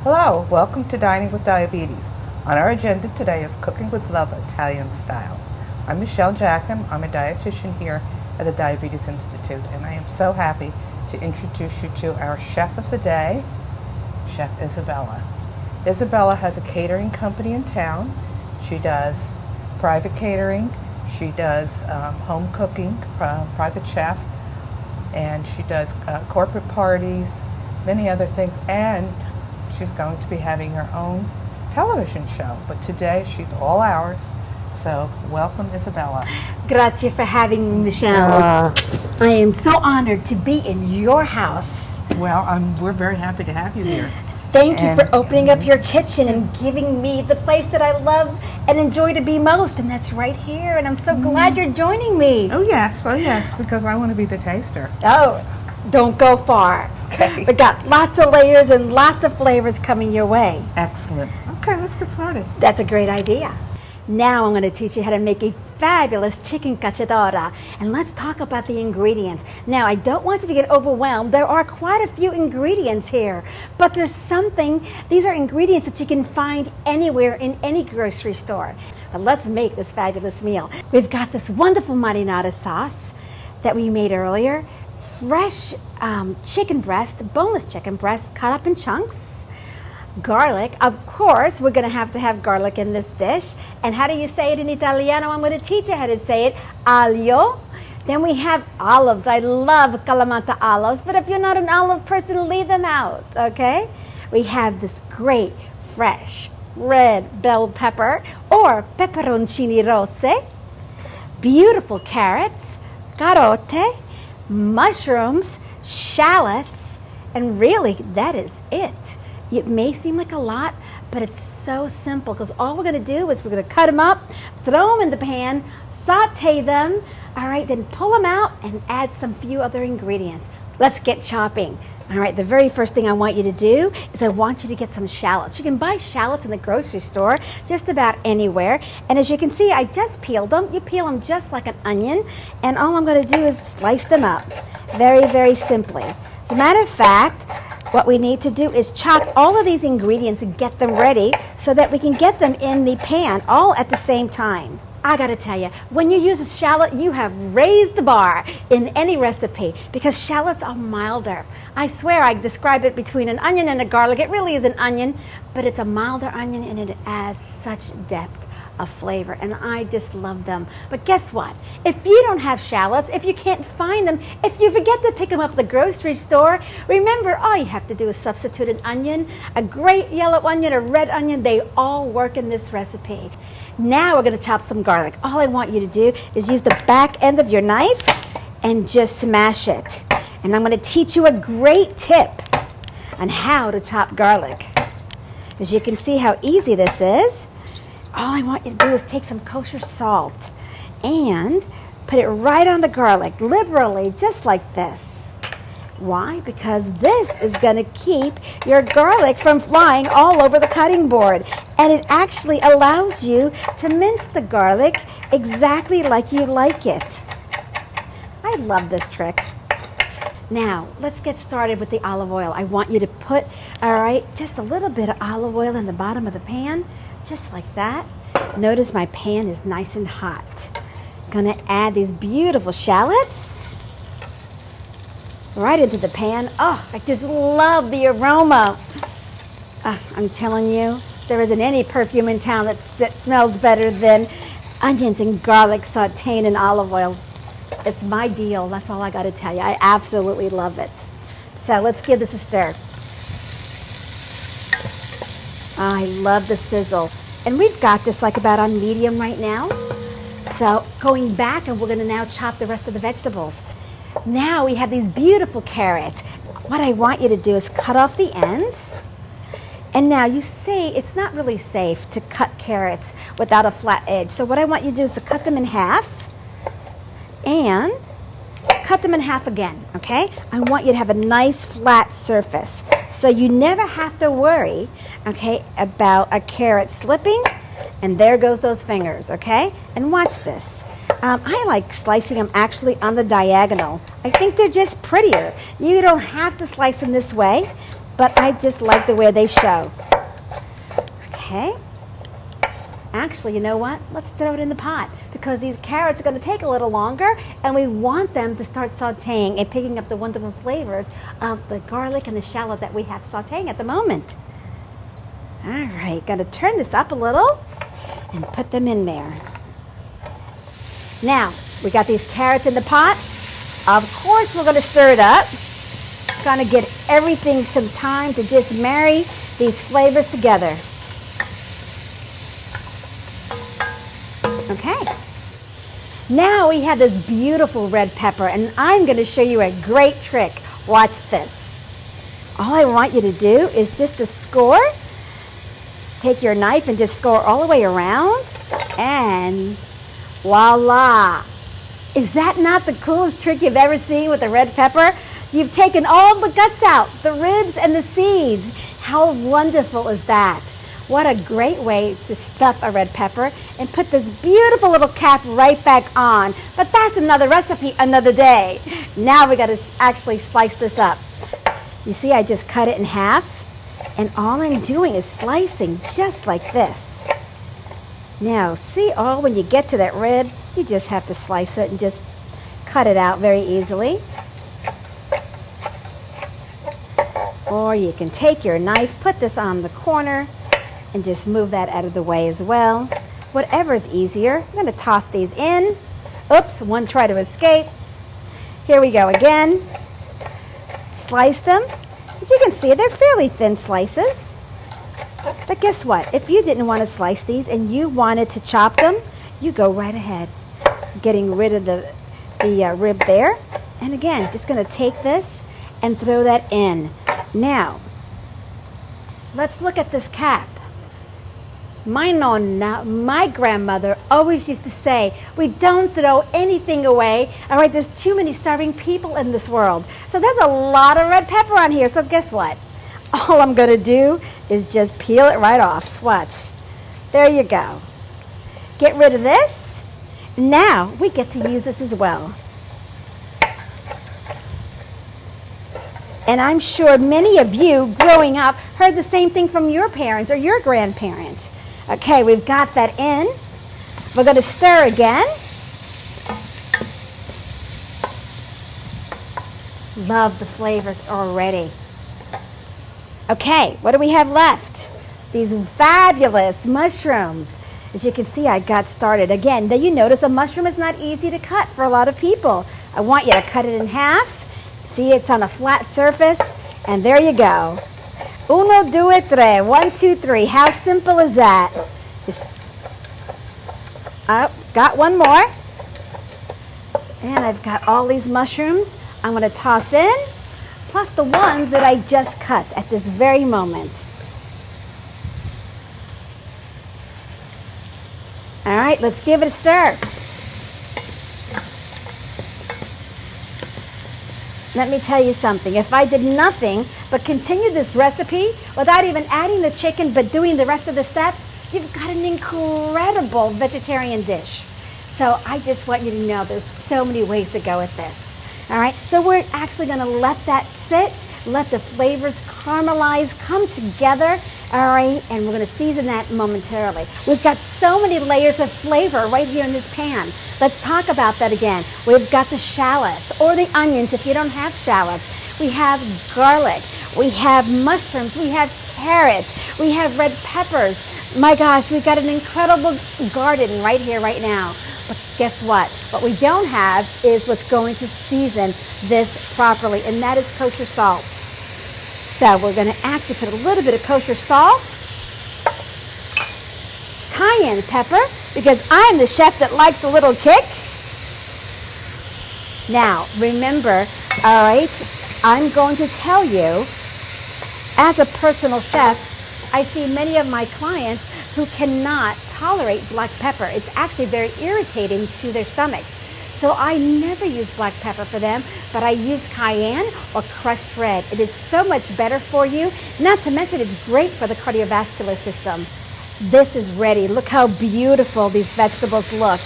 Hello, welcome to Dining with Diabetes. On our agenda today is Cooking with Love Italian style. I'm Michelle Jackham. I'm a dietitian here at the Diabetes Institute, and I am so happy to introduce you to our chef of the day, Chef Isabella. Isabella has a catering company in town. She does private catering, she does home cooking, private chef, and she does corporate parties, many other things, and she's going to be having her own television show. But today she's all ours. So welcome, Isabella. Grazie for having me, Michelle. I am so honored to be in your house. Well, we're very happy to have you here. Thank you for opening up your kitchen and giving me the place that I love and enjoy to be most, and that's right here. And I'm so glad you're joining me. Oh yes, because I want to be the taster. Oh, don't go far. Okay. We got lots of layers and lots of flavors coming your way. Excellent. Okay, let's get started. That's a great idea. Now I'm going to teach you how to make a fabulous chicken cacciatore. And let's talk about the ingredients. Now, I don't want you to get overwhelmed. There are quite a few ingredients here, but there's something, these are ingredients that you can find anywhere in any grocery store. But let's make this fabulous meal. We've got this wonderful marinara sauce that we made earlier, fresh chicken breast, boneless chicken breast cut up in chunks, garlic. Of course, we're going to have garlic in this dish. And how do you say it in Italiano? I'm going to teach you how to say it. Aglio. Then we have olives. I love Kalamata olives, but if you're not an olive person, leave them out, okay? We have this great, fresh, red bell pepper or peperoncini rosse, beautiful carrots, carote, mushrooms, shallots, and really, that is it. It may seem like a lot, but it's so simple because all we're going to do is we're going to cut them up, throw them in the pan, saute them, all right, then pull them out and add some few other ingredients. Let's get chopping. All right, the very first thing I want you to do is I want you to get some shallots. You can buy shallots in the grocery store just about anywhere. And as you can see, I just peeled them. You peel them just like an onion, and all I'm going to do is slice them up very, very simply. As a matter of fact, what we need to do is chop all of these ingredients and get them ready so that we can get them in the pan all at the same time. I gotta tell you, when you use a shallot, you have raised the bar in any recipe because shallots are milder. I swear I describe it between an onion and a garlic. It really is an onion, but it's a milder onion and it adds such depth of flavor, and I just love them. But guess what? If you don't have shallots, if you can't find them, if you forget to pick them up at the grocery store, remember all you have to do is substitute an onion, a great yellow onion, a red onion. They all work in this recipe. Now we're going to chop some garlic. All I want you to do is use the back end of your knife and just smash it. And I'm going to teach you a great tip on how to chop garlic. As you can see how easy this is, all I want you to do is take some kosher salt and put it right on the garlic, liberally, just like this. Why? Because this is going to keep your garlic from flying all over the cutting board. And it actually allows you to mince the garlic exactly like you like it. I love this trick. Now, let's get started with the olive oil. I want you to put, all right, just a little bit of olive oil in the bottom of the pan, just like that. Notice my pan is nice and hot. Gonna add these beautiful shallots right into the pan. Oh, I just love the aroma. I'm telling you, there isn't any perfume in town that smells better than onions and garlic sauteing in olive oil. It's my deal. That's all I got to tell you. I absolutely love it. So let's give this a stir. I love the sizzle. And we've got this like about on medium right now. So going back, and we're going to now chop the rest of the vegetables. Now we have these beautiful carrots. What I want you to do is cut off the ends. And now you see it's not really safe to cut carrots without a flat edge. So what I want you to do is to cut them in half and cut them in half again, okay? I want you to have a nice flat surface. So you never have to worry, okay, about a carrot slipping. And there goes those fingers, okay? And watch this. I like slicing them actually on the diagonal. I think they're just prettier. You don't have to slice them this way. but I just like the way they show. Okay. Actually, you know what? Let's throw it in the pot because these carrots are going to take a little longer and we want them to start sauteing and picking up the wonderful flavors of the garlic and the shallot that we have sauteing at the moment. All right, got to turn this up a little and put them in there. Now, we got these carrots in the pot. Of course, we're going to stir it up. Going to get everything some time to just marry these flavors together. Okay. Now we have this beautiful red pepper, and I'm going to show you a great trick. Watch this. All I want you to do is just to score. Take your knife and just score all the way around, and voila. Is that not the coolest trick you've ever seen with a red pepper? You've taken all the guts out, the ribs and the seeds. How wonderful is that? What a great way to stuff a red pepper and put this beautiful little cap right back on. But that's another recipe, another day. Now we got to actually slice this up. You see, I just cut it in half, and all I'm doing is slicing just like this. Now, see, when you get to that rib, you just have to slice it and just cut it out very easily. Or you can take your knife, put this on the corner, and just move that out of the way as well. Whatever is easier. I'm going to toss these in. Oops, one tried to escape. Here we go again. Slice them. As you can see, they're fairly thin slices. But guess what? If you didn't want to slice these and you wanted to chop them, you go right ahead. Getting rid of the rib there. And again, just going to take this and throw that in. Now, let's look at this cap. My nonna, my grandmother, always used to say, we don't throw anything away. All right, there's too many starving people in this world. So there's a lot of red pepper on here. So guess what? All I'm going to do is just peel it right off. Watch. There you go. Get rid of this. Now we get to use this as well. And I'm sure many of you growing up heard the same thing from your parents or your grandparents. Okay, we've got that in. We're going to stir again. Love the flavors already. Okay, what do we have left? These fabulous mushrooms. As you can see, I got started. Again, you notice a mushroom is not easy to cut for a lot of people. I want you to cut it in half. See, it's on a flat surface, and there you go. Uno, due, tre. 1, 2, 3. How simple is that? Got one more. And I've got all these mushrooms I'm going to toss in, plus the ones that I just cut at this very moment. All right, let's give it a stir. Let me tell you something. If I did nothing but continue this recipe without even adding the chicken but doing the rest of the steps, you've got an incredible vegetarian dish. So I just want you to know there's so many ways to go with this. All right, so we're actually going to let that sit, let the flavors caramelize, come together. All right, and we're going to season that momentarily. We've got so many layers of flavor right here in this pan. Let's talk about that again. We've got the shallots or the onions if you don't have shallots. We have garlic. We have mushrooms. We have carrots. We have red peppers. My gosh, we've got an incredible garden right here, right now. But guess what? What we don't have is what's going to season this properly, and that is kosher salt. So we're going to actually put a little bit of kosher salt, cayenne pepper, because I'm the chef that likes a little kick. Now, remember, all right, I'm going to tell you, as a personal chef, I see many of my clients who cannot tolerate black pepper. It's actually very irritating to their stomachs. So I never use black pepper for them, but I use cayenne or crushed red. It is so much better for you. Not to mention it's great for the cardiovascular system. This is ready. Look how beautiful these vegetables look.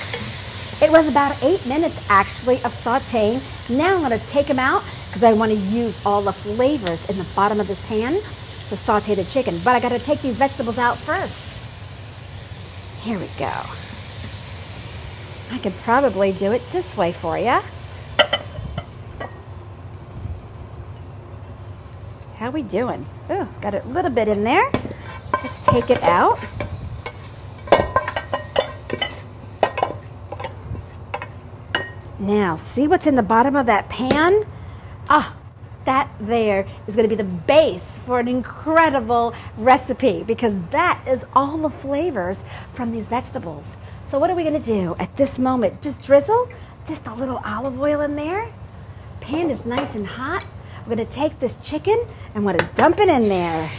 It was about 8 minutes actually of sauteing. Now I'm going to take them out because I want to use all the flavors in the bottom of this pan to saute the chicken. But I got to take these vegetables out first. Here we go. I could probably do it this way for you. How we doing? Oh, got a little bit in there. Let's take it out. Now, see what's in the bottom of that pan? Ah, that there is going to be the base for an incredible recipe, because that is all the flavors from these vegetables. So what are we going to do at this moment? Just drizzle just a little olive oil in there. Pan is nice and hot. We're going to take this chicken and want to dump it in there.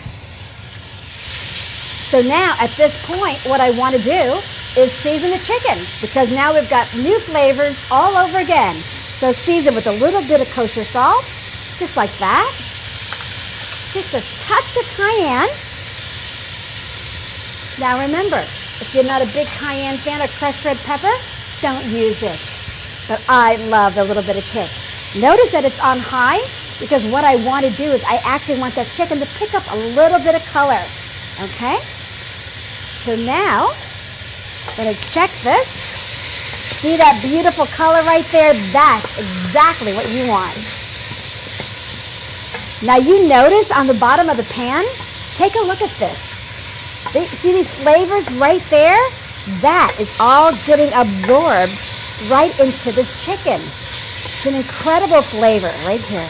So now at this point, what I want to do is season the chicken, because now we've got new flavors all over again. So season with a little bit of kosher salt, just like that. Just a touch of cayenne. Now remember, if you're not a big cayenne fan of crushed red pepper, don't use it. But I love a little bit of kick. Notice that it's on high, because what I want to do is I actually want that chicken to pick up a little bit of color. Okay? So now, let's check this. See that beautiful color right there? That's exactly what you want. Now you notice on the bottom of the pan, take a look at this. See these flavors right there? That is all getting absorbed right into this chicken. It's an incredible flavor right here.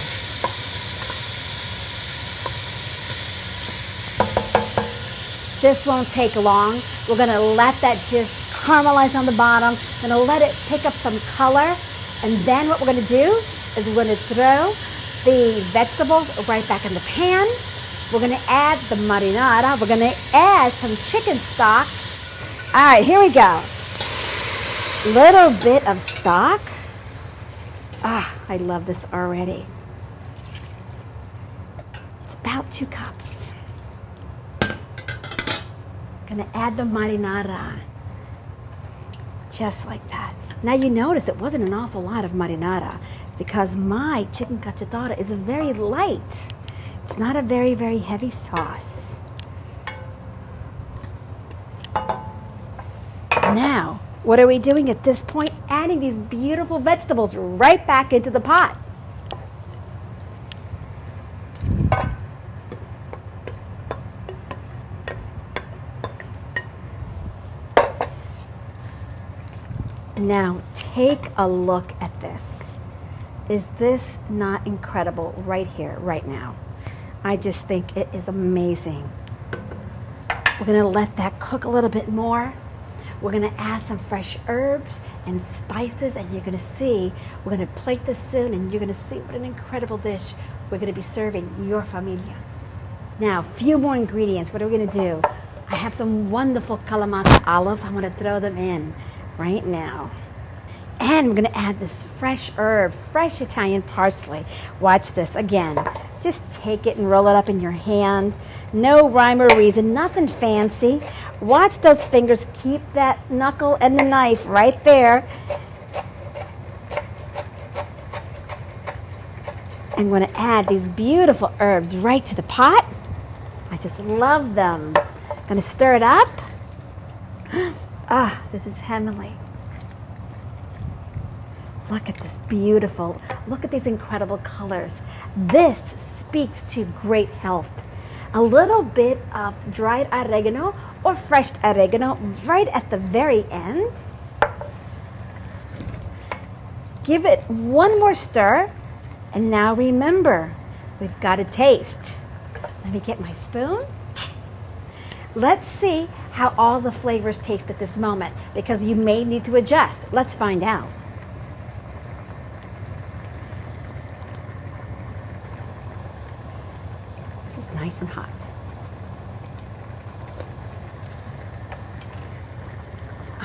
This won't take long. We're going to let that just caramelize on the bottom. Going to let it pick up some color. And then what we're going to do is we're going to throw the vegetables right back in the pan. We're going to add the marinara. We're going to add some chicken stock. All right, here we go. Little bit of stock. Ah, I love this already. It's about 2 cups. Gonna add the marinara, just like that. Now you notice it wasn't an awful lot of marinara, because my chicken cacciatore is very light. It's not a very, very heavy sauce. Now, what are we doing at this point? Adding these beautiful vegetables right back into the pot. Now, take a look at this. Is this not incredible right here, right now? I just think it is amazing. We're going to let that cook a little bit more. We're going to add some fresh herbs and spices, and you're going to see, we're going to plate this soon, and you're going to see what an incredible dish we're going to be serving your familia. Now, a few more ingredients. What are we going to do? I have some wonderful calamansi olives. I'm going to throw them in right now. And we're going to add this fresh herb, fresh Italian parsley. Watch this again. Just take it and roll it up in your hand. No rhyme or reason, nothing fancy. Watch those fingers keep that knuckle and the knife right there. I'm going to add these beautiful herbs right to the pot. I just love them. Going to stir it up. Ah, this is heavenly. Look at this beautiful, look at these incredible colors. This speaks to great health. A little bit of dried oregano or fresh oregano right at the very end. Give it one more stir. And now remember, we've got to taste. Let me get my spoon. Let's see how all the flavors taste at this moment, because you may need to adjust. Let's find out. This is nice and hot.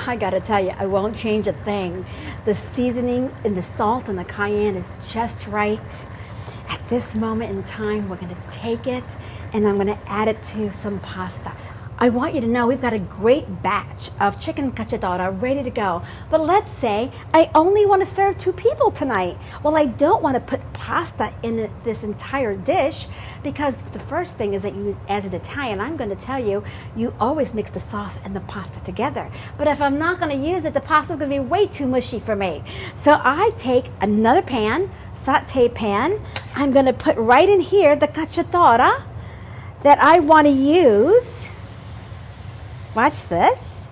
I gotta tell you, I won't change a thing. The seasoning and the salt and the cayenne is just right. At this moment in time, we're gonna take it and I'm gonna add it to some pasta. I want you to know we've got a great batch of chicken cacciatore ready to go. But let's say I only want to serve 2 people tonight. Well, I don't want to put pasta in this entire dish because the first thing is that you, as an Italian, I'm going to tell you, you always mix the sauce and the pasta together. But if I'm not going to use it, the pasta's going to be way too mushy for me. So I take another pan, Sauté pan. I'm going to put right in here the cacciatore that I want to use. Watch this.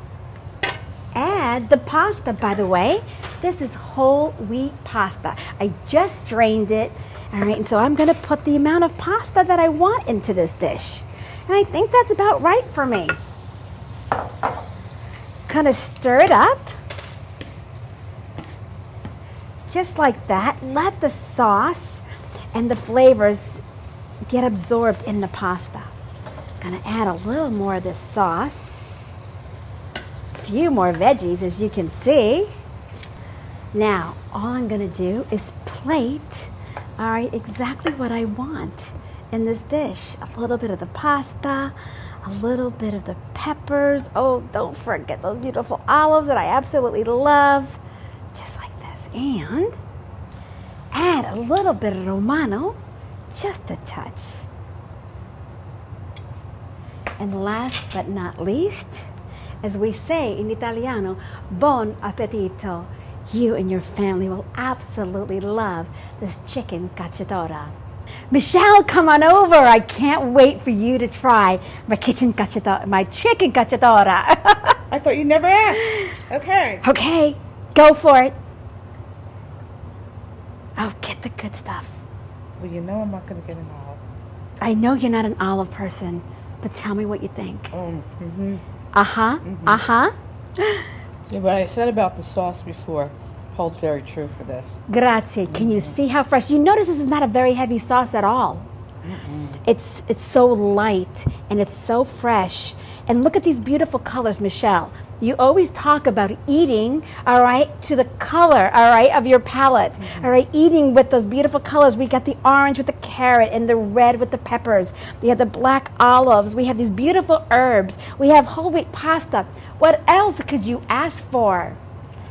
Add the pasta, by the way. This is whole wheat pasta. I just strained it. All right, and so I'm going to put the amount of pasta that I want into this dish. And I think that's about right for me. Kind of stir it up. Just like that. Let the sauce and the flavors get absorbed in the pasta. Gonna add a little more of this sauce. A few more veggies, as you can see. Now, all I'm gonna do is plate, all right, exactly what I want in this dish. A little bit of the pasta, a little bit of the peppers. Oh, don't forget those beautiful olives that I absolutely love. Just like this. And add a little bit of Romano, just a touch. And last but not least, as we say in Italiano, buon appetito. You and your family will absolutely love this chicken cacciatore. Michelle, come on over. I can't wait for you to try my chicken cacciatore. I thought you never asked. Okay. Okay, go for it. Oh, get the good stuff. Well, you know I'm not going to get an olive. I know you're not an olive person, but tell me what you think. Yeah, what I said about the sauce before holds very true for this. Grazie. Can you see how fresh? You notice this is not a very heavy sauce at all. It's so light and it's so fresh. And look at these beautiful colors, Michelle. You always talk about eating, all right, to the color, all right, of your palate. All right, eating with those beautiful colors. We got the orange with the carrot and the red with the peppers. We have the black olives. We have these beautiful herbs. We have whole wheat pasta. What else could you ask for?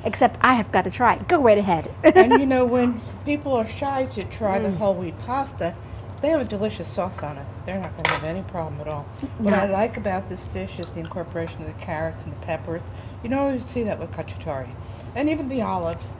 Except I have got to try. Go right ahead. And you know, when people are shy to try the whole wheat pasta, they have a delicious sauce on it. They're not going to have any problem at all. What I like about this dish is the incorporation of the carrots and the peppers. You don't always see that with cacciatore. And even the olives,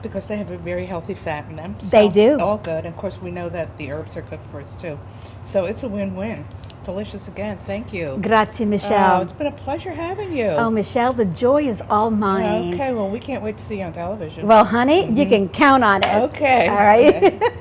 because they have a very healthy fat in them. So They do. All good. And of course, we know that the herbs are good for us too. So it's a win-win. Delicious again. Thank you. Grazie, Michelle. Oh, it's been a pleasure having you. Oh, Michelle, the joy is all mine. Okay, well, we can't wait to see you on television. Well, honey, you can count on it. Okay. All right.